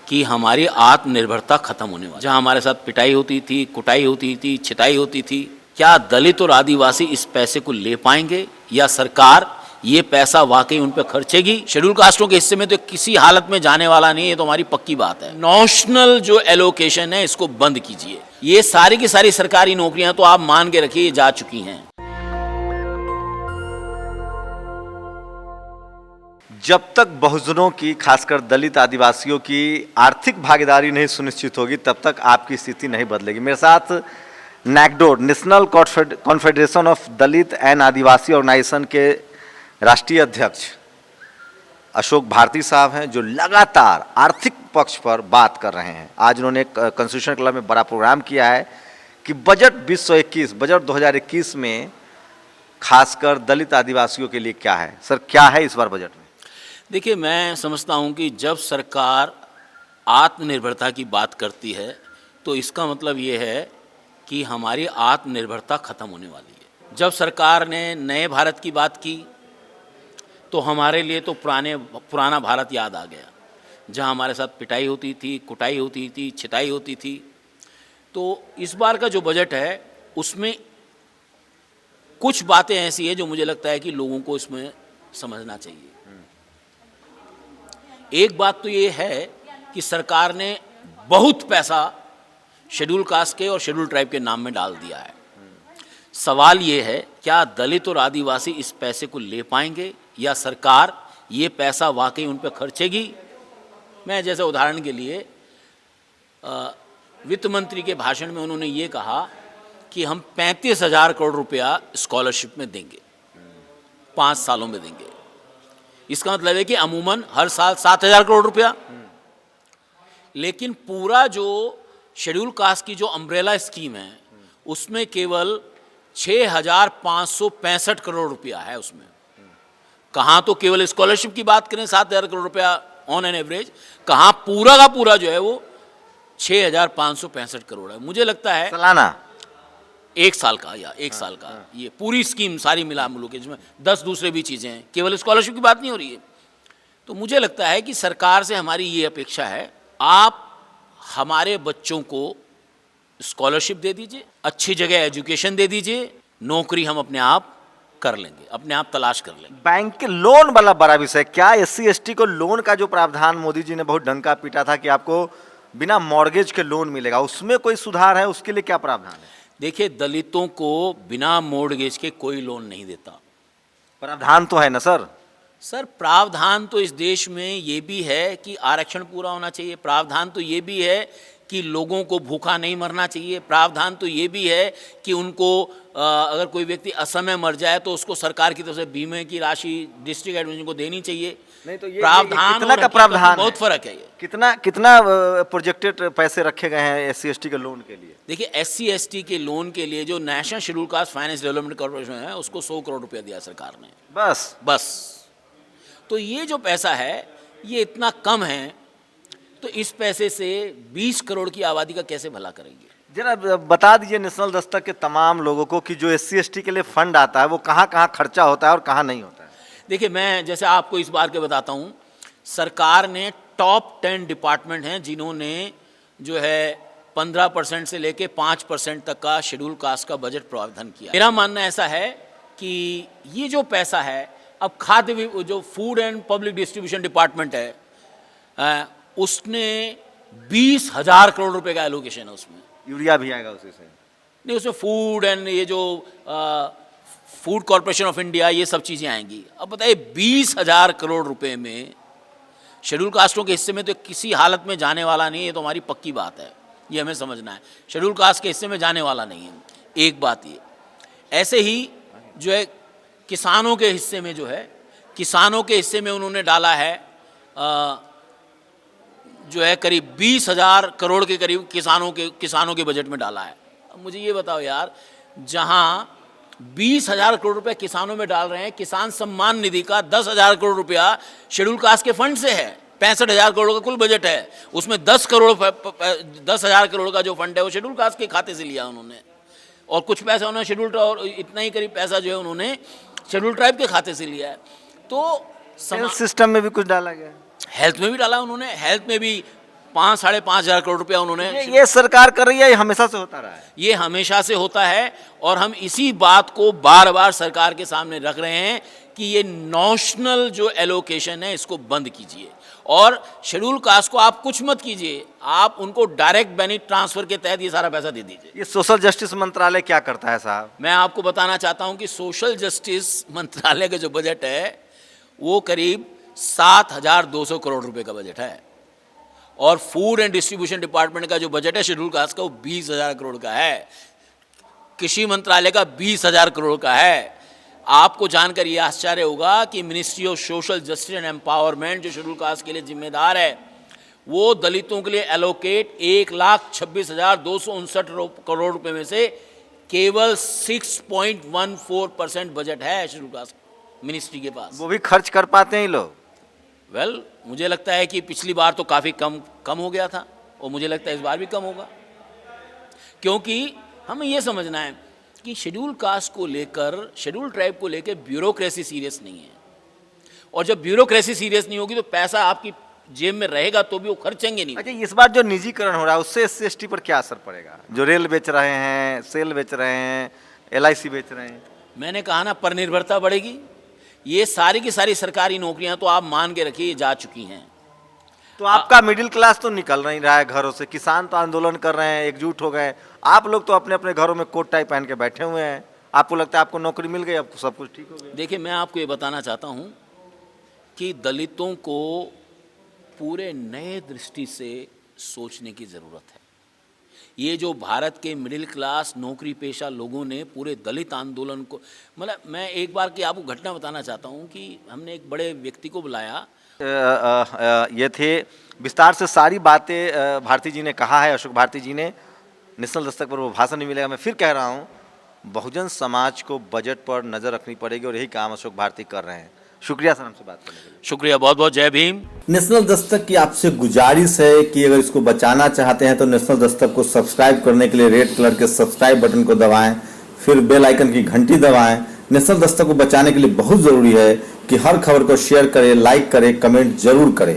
कि हमारी आत्मनिर्भरता खत्म होने वाली। जहां हमारे साथ पिटाई होती थी, कुटाई होती थी, छिटाई होती थी, क्या दलित और आदिवासी इस पैसे को ले पाएंगे या सरकार ये पैसा वाकई उन पर खर्चेगी? शेड्यूल कास्टों के हिस्से में तो किसी हालत में जाने वाला नहीं है, ये तो हमारी पक्की बात है। नॉशनल जो एलोकेशन है इसको बंद कीजिए। ये सारी की सारी सरकारी नौकरियां तो आप मान के रखिए जा चुकी हैं। जब तक बहुजनों की, खासकर दलित आदिवासियों की आर्थिक भागीदारी नहीं सुनिश्चित होगी तब तक आपकी स्थिति नहीं बदलेगी। मेरे साथ नैकडोड, national confederation of Dalit and Adivasi organisation के राष्ट्रीय अध्यक्ष अशोक भारती साहब हैं, जो लगातार आर्थिक पक्ष पर बात कर रहे हैं। आज उन्होंने कॉन्स्टिट्यूशन क्लब में बड़ा प्रोग्राम किया है कि बजट 2021 में खासकर दलित आदिवासियों के लिए क्या है। सर, क्या है इस बार बजट में? देखिए, मैं समझता हूं कि जब सरकार आत्मनिर्भरता की बात करती है तो इसका मतलब ये है कि हमारी आत्मनिर्भरता खत्म होने वाली है। जब सरकार ने नए भारत की बात की तो हमारे लिए तो पुराना भारत याद आ गया, जहां हमारे साथ पिटाई होती थी, कुटाई होती थी, छिटाई होती थी। तो इस बार का जो बजट है उसमें कुछ बातें ऐसी हैं जो मुझे लगता है कि लोगों को इसमें समझना चाहिए। एक बात तो ये है कि सरकार ने बहुत पैसा शेड्यूल कास्ट के और शेड्यूल ट्राइब के नाम में डाल दिया है। सवाल ये है, क्या दलित और आदिवासी इस पैसे को ले पाएंगे या सरकार ये पैसा वाकई उन पर खर्चेगी? मैं जैसे उदाहरण के लिए वित्त मंत्री के भाषण में उन्होंने ये कहा कि हम 35,000 करोड़ रुपया स्कॉलरशिप में देंगे, 5 सालों में देंगे। इसका मतलब है कि अमूमन हर साल 7,000 करोड़ रुपया। लेकिन पूरा जो शेड्यूल कास्ट की जो अम्ब्रेला स्कीम है उसमें केवल 6,565 करोड़ रुपया है उसमें। कहाँ तो केवल स्कॉलरशिप की बात करें 7,000 करोड़ रुपया ऑन एन एवरेज, कहाँ पूरा का पूरा जो है वो 6,565 करोड़ है। मुझे लगता है सालाना, एक साल का या एक साल का ये पूरी स्कीम सारी मिला मिलू के, जिसमें 10 दूसरे भी चीज़ें हैं, केवल स्कॉलरशिप की बात नहीं हो रही है। तो मुझे लगता है कि सरकार से हमारी ये अपेक्षा है, आप हमारे बच्चों को स्कॉलरशिप दे दीजिए, अच्छी जगह एजुकेशन दे दीजिए, नौकरी हम अपने आप कर लेंगे, अपने आप तलाश कर लेंगे। बैंक के लोन वाला बड़ा विषय, क्या SC ST को लोन का जो प्रावधान मोदी जी ने बहुत डंका पीटा था कि आपको बिना मॉर्गेज के लोन मिलेगा, उसमें कोई सुधार है? उसके लिए क्या प्रावधान है? देखिए, दलितों को बिना मॉर्गेज के कोई लोन नहीं देता। प्रावधान तो है ना सर? सर, प्रावधान तो इस देश में ये भी है कि आरक्षण पूरा होना चाहिए, प्रावधान तो ये भी है कि लोगों को भूखा नहीं मरना चाहिए, प्रावधान तो ये भी है कि उनको अगर कोई व्यक्ति असमय मर जाए तो उसको सरकार की तरफ से बीमे की राशि डिस्ट्रिक्ट एडमिनिस्ट्रेशन को देनी चाहिए। नहीं तो ये प्रावधान कितना का प्रावधान बहुत फर्क है। ये कितना प्रोजेक्टेड पैसे रखे गए हैं SC ST के लोन के लिए? देखिए, SC ST के लोन के लिए जो national schedule caste finance development corporation है उसको 100 करोड़ रुपया दिया सरकार ने, बस। तो ये जो पैसा है ये इतना कम है, तो इस पैसे से 20 करोड़ की आबादी का कैसे भला करेंगे? जरा बता दीजिए नेशनल दस्तक के तमाम लोगों को कि जो SC ST के लिए फंड आता है वो कहाँ कहाँ खर्चा होता है और कहाँ नहीं होता है। देखिए, मैं जैसे आपको इस बार के बताता हूँ, सरकार ने टॉप 10 डिपार्टमेंट हैं जिन्होंने जो है 15% से लेके 5% तक का शेड्यूल कास्ट का बजट प्रावधान किया। मेरा मानना ऐसा है कि ये जो पैसा है, अब खाद्य जो food and public distribution department है उसने 20,000 करोड़ रुपए का एलोकेशन है उसमें। यूरिया भी आएगा उसी से? नहीं, उसमें फूड एंड ये जो फूड कॉर्पोरेशन ऑफ इंडिया, ये सब चीज़ें आएंगी। अब बताइए, 20,000 करोड़ रुपए में शेड्यूल कास्टों के हिस्से में तो किसी हालत में जाने वाला नहीं है, ये तो हमारी पक्की बात है, ये हमें समझना है। शेड्यूल कास्ट के हिस्से में जाने वाला नहीं है, एक बात ये। ऐसे ही जो है किसानों के हिस्से में, जो है किसानों के हिस्से में उन्होंने डाला है जो है करीब 20,000 करोड़ के करीब किसानों के बजट में डाला है। अब मुझे ये बताओ यार, जहां 20,000 करोड़ रुपए किसानों में डाल रहे हैं, किसान सम्मान निधि का 10,000 करोड़ रुपया शेड्यूल कास्ट के फंड से है। 65,000 करोड़ का कुल बजट है, उसमें 10,000 करोड़ का जो फंड है वो शेड्यूल कास्ट के खाते से लिया उन्होंने, और कुछ पैसा उन्होंने शेड्यूल और इतना ही करीब पैसा जो है उन्होंने शेड्यूल ट्राइब के खाते से लिया है। तो सिस्टम में भी कुछ डाला गया है, हेल्थ में भी डाला उन्होंने, हेल्थ में भी 5-5.5 करोड़ रुपया उन्होंने, ये सरकार कर रही है, ये हमेशा से होता रहा है। ये हमेशा से होता है और हम इसी बात को बार बार सरकार के सामने रख रहे हैं कि ये नॉशनल जो एलोकेशन है इसको बंद कीजिए और शेड्यूल कास्ट को आप कुछ मत कीजिए, आप उनको डायरेक्ट बेनिफिट ट्रांसफर के तहत ये सारा पैसा दे दीजिए। ये सोशल जस्टिस मंत्रालय क्या करता है साहब? मैं आपको बताना चाहता हूं कि सोशल जस्टिस मंत्रालय का जो बजट है वो करीब 7,200 करोड़ रुपए का बजट है और फूड एंड डिस्ट्रीब्यूशन डिपार्टमेंट का जो बजट है शेड्यूल कास्ट का वो 20,000 करोड़ का है, कृषि मंत्रालय का 20,000 करोड़ का है। आपको जानकर ये आश्चर्य होगा कि ministry of social justice and empowerment जो शेड्यूल कास्ट के लिए जिम्मेदार है वो दलितों के लिए एलोकेट 1,26,259 करोड़ रुपए में से केवल 6.14% बजट है शेड्यूल कास्ट मिनिस्ट्री के पास। वो भी खर्च कर पाते हैं ये लोग? वेल मुझे लगता है कि पिछली बार तो काफ़ी कम हो गया था और मुझे लगता है इस बार भी कम होगा, क्योंकि हमें यह समझना है कि शेड्यूल कास्ट को लेकर, शेड्यूल ट्राइब को लेकर ब्यूरोक्रेसी सीरियस नहीं है और जब ब्यूरोक्रेसी सीरियस नहीं होगी तो पैसा आपकी जेब में रहेगा तो भी वो खर्चेंगे नहीं। अच्छा, इस बार जो निजीकरण हो रहा है उससे SC/ST पर क्या असर पड़ेगा? जो रेल बेच रहे हैं, सेल बेच रहे हैं, LIC बेच रहे हैं। मैंने कहा ना, पर निर्भरता बढ़ेगी। ये सारी की सारी सरकारी नौकरियां तो आप मान के रखिए जा चुकी हैं। तो आपका मिडिल क्लास तो निकल नहीं रहा है घरों से, किसान तो आंदोलन कर रहे हैं, एकजुट हो गए, आप लोग तो अपने अपने घरों में कोट टाई पहन के बैठे हुए हैं। आपको लगता है आपको नौकरी मिल गई, अब सब कुछ ठीक हो गया? देखिए, मैं आपको ये बताना चाहता हूं कि दलितों को पूरे नए दृष्टि से सोचने की ज़रूरत है। ये जो भारत के मिडिल क्लास नौकरी पेशा लोगों ने पूरे दलित आंदोलन को, मतलब मैं एक बार की आपको घटना बताना चाहता हूँ कि हमने एक बड़े व्यक्ति को बुलाया। ये थे विस्तार से सारी बातें भारती जी ने कहा है, अशोक भारती जी ने। नेशनल दस्तक पर वो भाषण नहीं मिलेगा। मैं फिर कह रहा हूँ, बहुजन समाज को बजट पर नज़र रखनी पड़ेगी और यही काम अशोक भारती कर रहे हैं। शुक्रिया सर हमसे बात करने के लिए। शुक्रिया, बहुत बहुत जय भीम। नेशनल दस्तक की आपसे गुजारिश है कि अगर इसको बचाना चाहते हैं तो नेशनल दस्तक को सब्सक्राइब करने के लिए रेड कलर के सब्सक्राइब बटन को दबाएं, फिर बेल आइकन की घंटी दबाएं। नेशनल दस्तक को बचाने के लिए बहुत जरूरी है कि हर खबर को शेयर करें, लाइक करें, कमेंट जरूर करें।